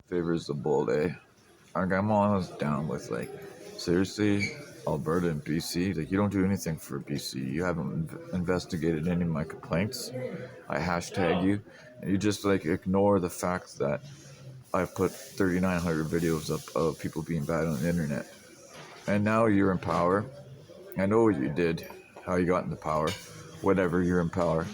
favors the bold, eh? Like, I'm almost down with, like, seriously, Alberta and BC, like, you don't do anything for BC. You haven't investigated any of my complaints. I hashtag you, and you just, like, ignore the fact that I've put 3,900 videos up of people being bad on the internet. And now you're in power. I know what you did, how you got into power. Whatever, you're in power.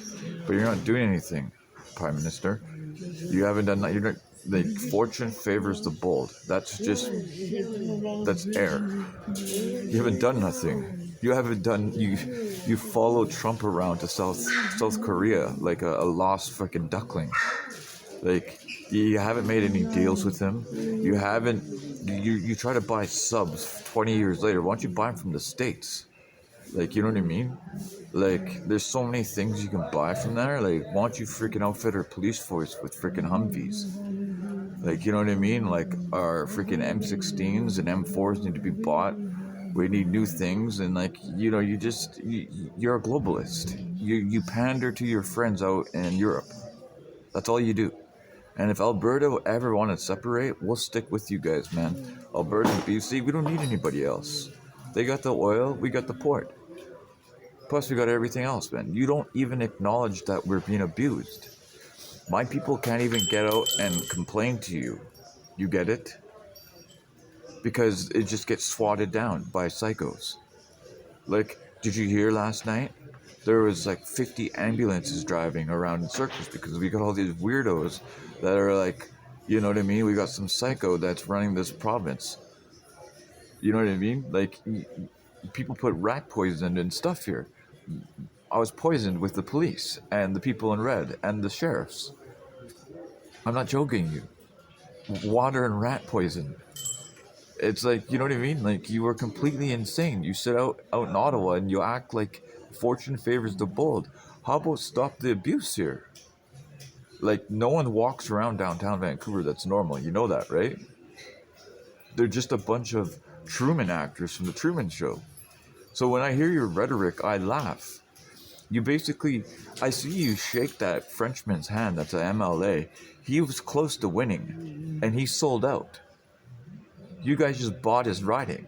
But you're not doing anything, Prime Minister. You haven't done that. You're not, like, fortune favors the bold. That's air. You haven't done nothing. You follow Trump around to South Korea like a lost freaking duckling. Like, you haven't made any deals with him. You try to buy subs 20 years later. Why don't you buy them from the States? Like, you know what I mean? Like, there's so many things you can buy from there. Like, why don't you freaking outfit our police force with freaking Humvees? Like, you know what I mean? Like, our freaking M16s and M4s need to be bought. We need new things, and, like, you know, you're a globalist. You pander to your friends out in Europe. That's all you do. And if Alberta ever want to separate, we'll stick with you guys, man. Alberta and BC, we don't need anybody else. They got the oil, we got the port. Plus, we got everything else, man. You don't even acknowledge that we're being abused. My people can't even get out and complain to you. You get it? Because it just gets swatted down by psychos. Like, did you hear last night? There was like 50 ambulances driving around in circles because we got all these weirdos that are like, you know what I mean? We got some psycho that's running this province. You know what I mean? Like, people put rat poison and stuff here. I was poisoned with the police and the people in red and the sheriffs. I'm not joking you. Water and rat poison. It's like, you know what I mean? Like, you were completely insane. You sit out in Ottawa and you act like fortune favors the bold. How about stop the abuse here? Like, no one walks around downtown Vancouver that's normal. You know that, right? They're just a bunch of Truman actors from the Truman Show. So when I hear your rhetoric, I laugh. I see you shake that Frenchman's hand that's an MLA. He was close to winning, and he sold out. You guys just bought his riding.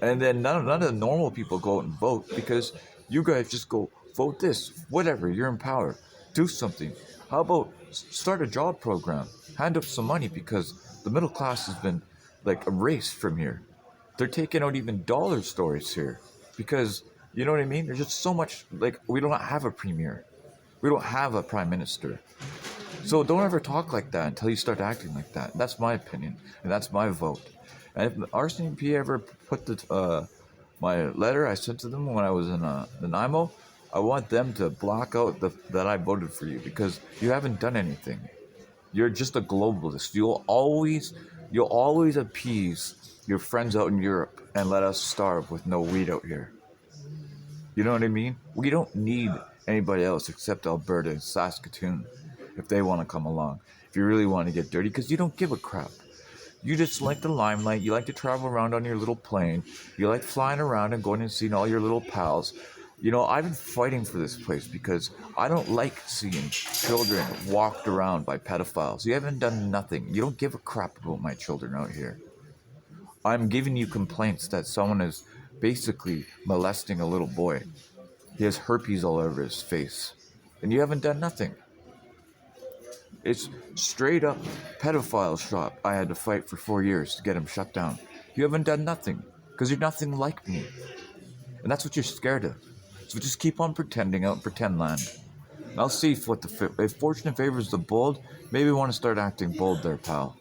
And then none of the normal people go out and vote because you guys just go, vote this, whatever, you're in power. Do something. How about start a job program? Hand up some money because the middle class has been, like, erased from here. They're taking out even dollar stores here because, you know what I mean? There's just so much, like, we don't have a premier. We don't have a prime minister. So don't ever talk like that until you start acting like that. That's my opinion, and that's my vote. And if RCMP ever put my letter I sent to them when I was in Nanaimo, I want them to block out that I voted for you because you haven't done anything. You're just a globalist. You'll always appease your friends out in Europe and let us starve with no weed out here. You know what I mean? We don't need anybody else except Alberta and Saskatoon if they want to come along. If you really want to get dirty, because you don't give a crap. You just like the limelight. You like to travel around on your little plane. You like flying around and going and seeing all your little pals. You know, I've been fighting for this place because I don't like seeing children walked around by pedophiles. You haven't done nothing. You don't give a crap about my children out here. I'm giving you complaints that someone is basically molesting a little boy. He has herpes all over his face. And you haven't done nothing. It's straight up pedophile shop I had to fight for 4 years to get him shut down. You haven't done nothing because you're nothing like me. And that's what you're scared of. So just keep on pretending out in pretend land. And I'll see if fortune favors the bold. Maybe we want to start acting bold there, pal.